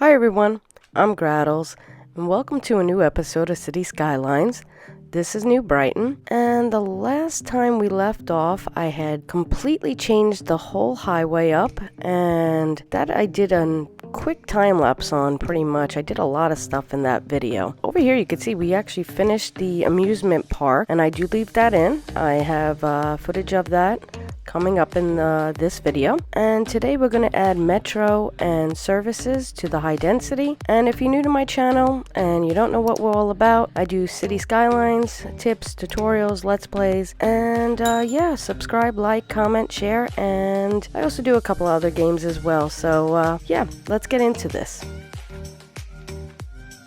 Hi everyone, I'm Graddles, and welcome to a new episode of City Skylines. This is New Brighton, and the last time we left off, I had completely changed the whole highway up, and that I did a quick time lapse on pretty much. I did a lot of stuff in that video. Over here you can see we actually finished the amusement park, and I do leave that in. I have footage of that coming up in this video, and today we're going to add metro and services to the high density. And if you're new to my channel and you don't know what we're all about, I do City Skylines tips, tutorials, let's plays, and yeah, subscribe, like, comment, share, and I also do a couple other games as well. So yeah, let's get into this.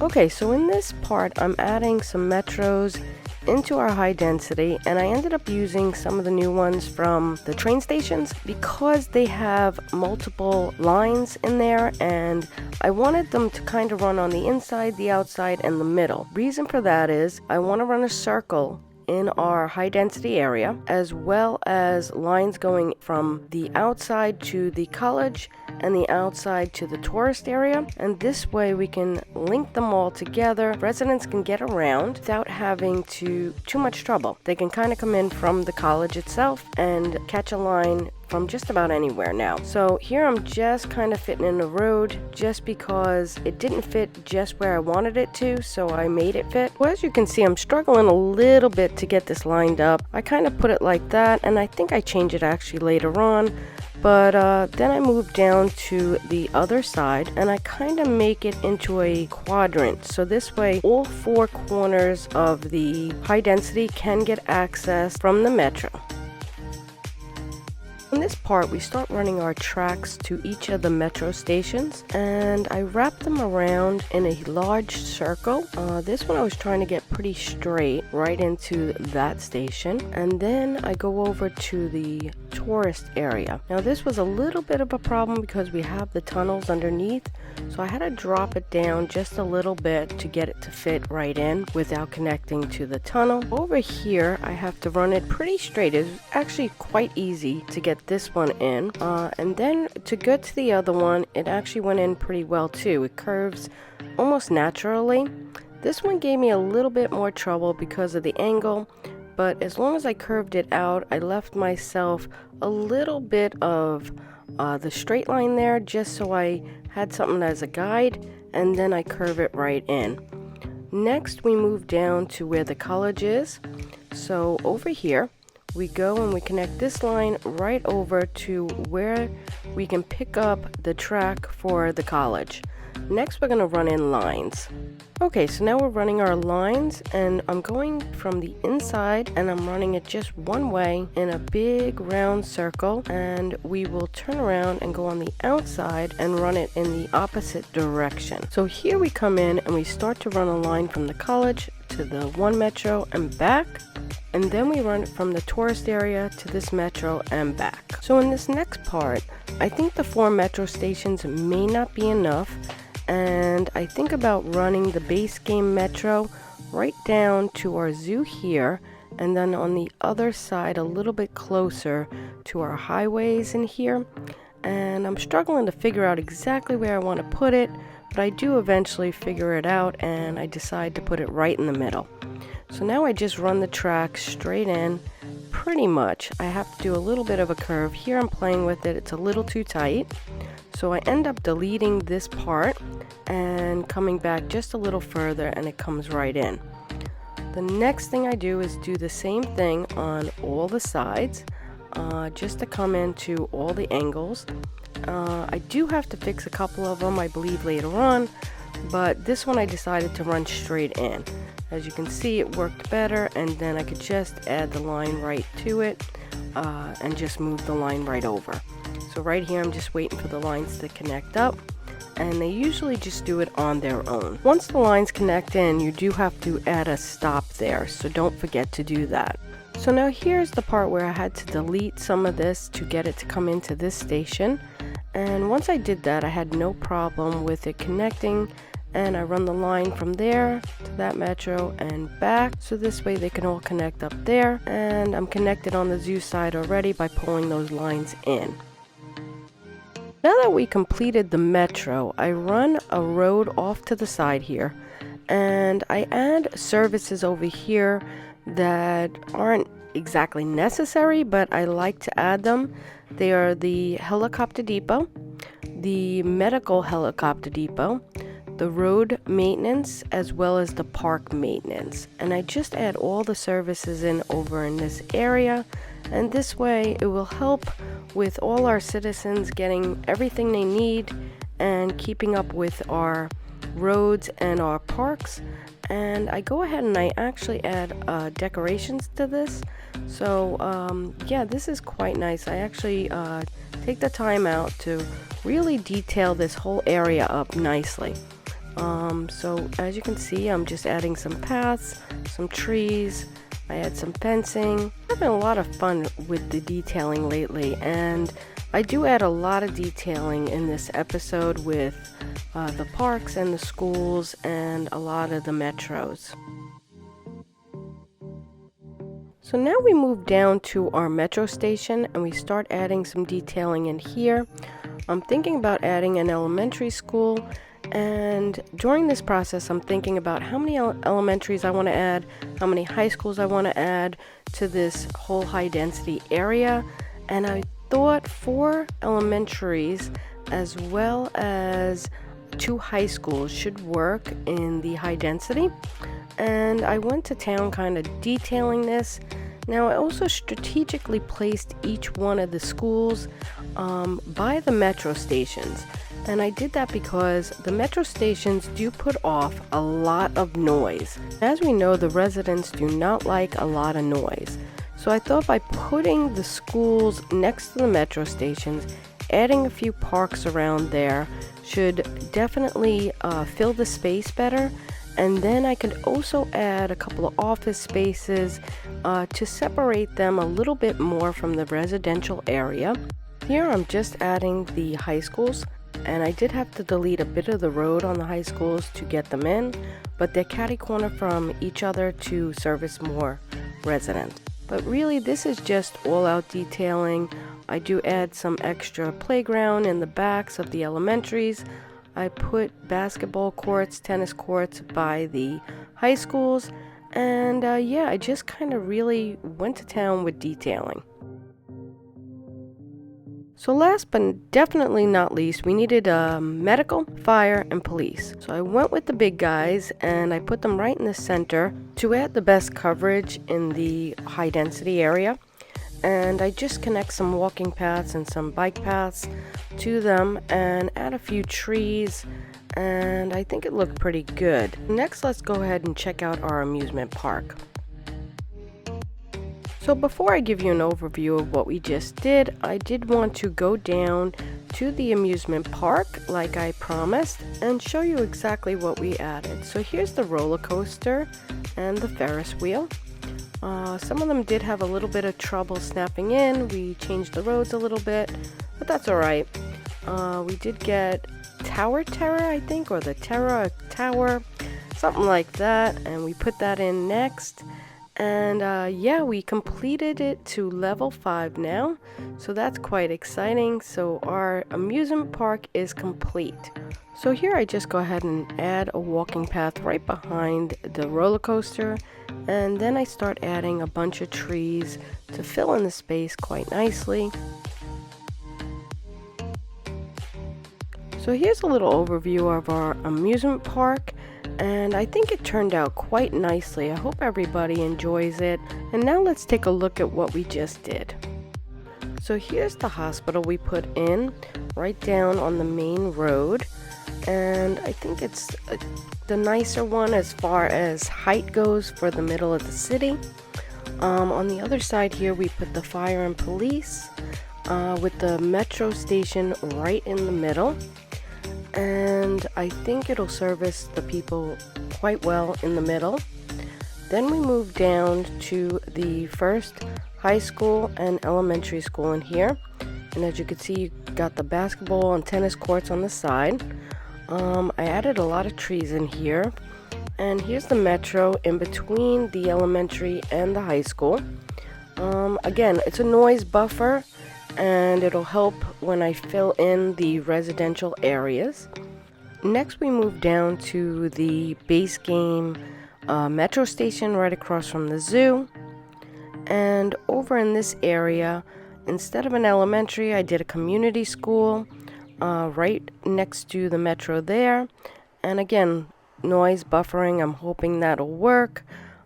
Okay, so in this part I'm adding some metros into our high density, and I ended up using some of the new ones from the train stations because they have multiple lines in there, and I wanted them to kind of run on the inside, the outside, and the middle. Reason for that is I want to run a circle in our high density area, as well as lines going from the outside to the college and the outside to the tourist area, and this way we can link them all together. Residents can get around without having too much trouble. They can kind of come in from the college itself and catch a line from just about anywhere now. So here I'm just kind of fitting in the road just because it didn't fit just where I wanted it to, so I made it fit. Well, as you can see, I'm struggling a little bit to get this lined up. I kind of put it like that, and I think I change it actually later on. But then I move down to the other side and I kind of make it into a quadrant. So this way all four corners of the high density can get access from the metro. In this part, we start running our tracks to each of the metro stations, and I wrap them around in a large circle. This one I was trying to get pretty straight right into that station, and then I go over to the tourist area. Now this was a little bit of a problem because we have the tunnels underneath, so I had to drop it down just a little bit to get it to fit right in without connecting to the tunnel. Over here I have to run it pretty straight. It's actually quite easy to get this one in, and then to get to the other one, it actually went in pretty well too. It curves almost naturally. This one gave me a little bit more trouble because of the angle, but as long as I curved it out, I left myself a little bit of the straight line there just so I had something as a guide, and then I curve it right in. Next we move down to where the college is. So over here we go and we connect this line right over to where we can pick up the track for the college. Next we're going to run in lines. Okay, so now we're running our lines, and I'm going from the inside and I'm running it just one way in a big round circle, and we will turn around and go on the outside and run it in the opposite direction. So here we come in and we start to run a line from the college to the one metro and back, and then we run it from the tourist area to this metro and back. So in this next part, I think the 4 metro stations may not be enough, and I think about running the base game metro right down to our zoo here, and then on the other side a little bit closer to our highways in here. And I'm struggling to figure out exactly where I want to put it, but I do eventually figure it out, and I decide to put it right in the middle. So now I just run the track straight in, pretty much. I have to do a little bit of a curve. Here I'm playing with it, it's a little too tight. So I end up deleting this part and coming back just a little further, and it comes right in. The next thing I do is do the same thing on all the sides, just to come into all the angles. I do have to fix a couple of them, I believe, later on, but this one I decided to run straight in. As you can see, it worked better, and then I could just add the line right to it and just move the line right over. So right here I'm just waiting for the lines to connect up, and they usually just do it on their own. Once the lines connect in, you do have to add a stop there, so don't forget to do that. So now here's the part where I had to delete some of this to get it to come into this station, and once I did that I had no problem with it connecting, and I run the line from there to that metro and back, so this way they can all connect up there, and I'm connected on the zoo side already by pulling those lines in. Now that we completed the metro, I run a road off to the side here, and I add services over here that aren't exactly necessary, but I like to add them. They are the helicopter depot, the medical helicopter depot, the road maintenance, as well as the park maintenance. And I just add all the services in over in this area, and this way it will help with all our citizens getting everything they need and keeping up with our roads and our parks. And I go ahead and I actually add decorations to this. So yeah, this is quite nice. I actually take the time out to really detail this whole area up nicely. So as you can see, I'm just adding some paths, some trees. I add some fencing. I'm having a lot of fun with the detailing lately, and I do add a lot of detailing in this episode with the parks and the schools and a lot of the metros. So now we move down to our metro station and we start adding some detailing in here. I'm thinking about adding an elementary school, and during this process I'm thinking about how many elementaries I want to add, how many high schools I want to add to this whole high density area. And I thought 4 elementaries as well as 2 high schools should work in the high density, and I went to town kind of detailing this. Now I also strategically placed each one of the schools by the metro stations, and I did that because the metro stations do put off a lot of noise. As we know, the residents do not like a lot of noise, so I thought by putting the schools next to the metro stations, adding a few parks around there should definitely fill the space better. And then I could also add a couple of office spaces to separate them a little bit more from the residential area. Here I'm just adding the high schools, and I did have to delete a bit of the road on the high schools to get them in, but they're catty corner from each other to service more residents. But really, this is just all out detailing. I do add some extra playground in the backs of the elementaries. I put basketball courts, tennis courts by the high schools, and yeah, I just kind of really went to town with detailing. So last but definitely not least, we needed medical, fire, and police. So I went with the big guys and I put them right in the center to add the best coverage in the high density area. And I just connect some walking paths and some bike paths to them and add a few trees, and I think it looked pretty good. Next, let's go ahead and check out our amusement park. So before I give you an overview of what we just did, I did want to go down to the amusement park like I promised and show you exactly what we added. So here's the roller coaster and the Ferris wheel. Some of them did have a little bit of trouble snapping in. We changed the roads a little bit, but that's alright. We did get Tower Terror, I think, or the Terror Tower, something like that, and we put that in next. And yeah, we completed it to level 5 now, so that's quite exciting. So our amusement park is complete. So here I just go ahead and add a walking path right behind the roller coaster, and then I start adding a bunch of trees to fill in the space quite nicely. So here's a little overview of our amusement park, and I think it turned out quite nicely. I hope everybody enjoys it. And now let's take a look at what we just did. So here's the hospital we put in right down on the main road, and I think it's the nicer one as far as height goes for the middle of the city. On the other side here we put the fire and police with the metro station right in the middle, and I think it'll service the people quite well in the middle. Then we move down to the first high school and elementary school in here, and as you can see, you got the basketball and tennis courts on the side. I added a lot of trees in here, and here's the metro in between the elementary and the high school. Again, it's a noise buffer, and it'll help when I fill in the residential areas. Next, we move down to the base game metro station right across from the zoo. And over in this area, instead of an elementary, I did a community school right next to the metro there. And again, noise buffering, I'm hoping that'll work.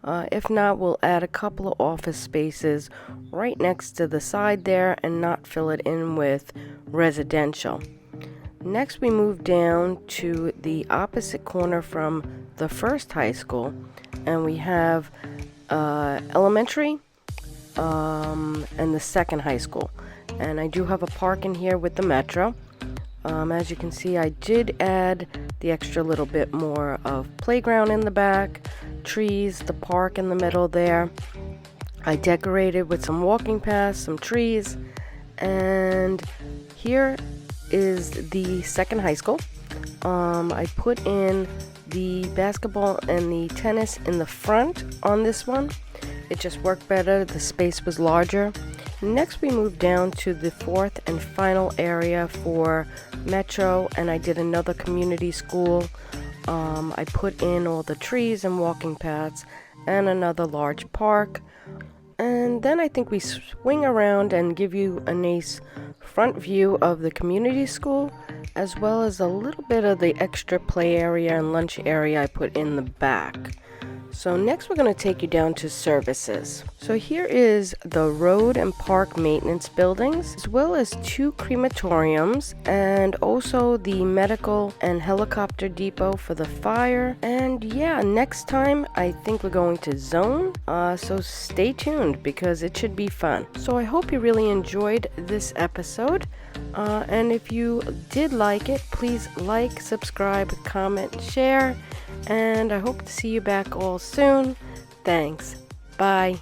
If not, we'll add a couple of office spaces right next to the side there and not fill it in with residential. Next, we move down to the opposite corner from the first high school, and we have elementary and the second high school. And I do have a park in here with the metro. As you can see, I did add the extra little bit more of playground in the back, trees, the park in the middle there. I decorated with some walking paths, some trees, and here is the second high school. I put in the basketball and the tennis in the front on this one. It just worked better, the space was larger. Next, we moved down to the fourth and final area for metro, and I did another community school. I put in all the trees and walking paths and another large park. And then I think we swing around and give you a nice front view of the community school, as well as a little bit of the extra play area and lunch area I put in the back. So next we're going to take you down to services. So here is the road and park maintenance buildings, as well as 2 crematoriums, and also the medical and helicopter depot for the fire. And yeah, next time I think we're going to zone, so stay tuned because it should be fun. So I hope you really enjoyed this episode, and if you did like it, please like, subscribe, comment, share, and I hope to see you back all soon. Thanks. Bye.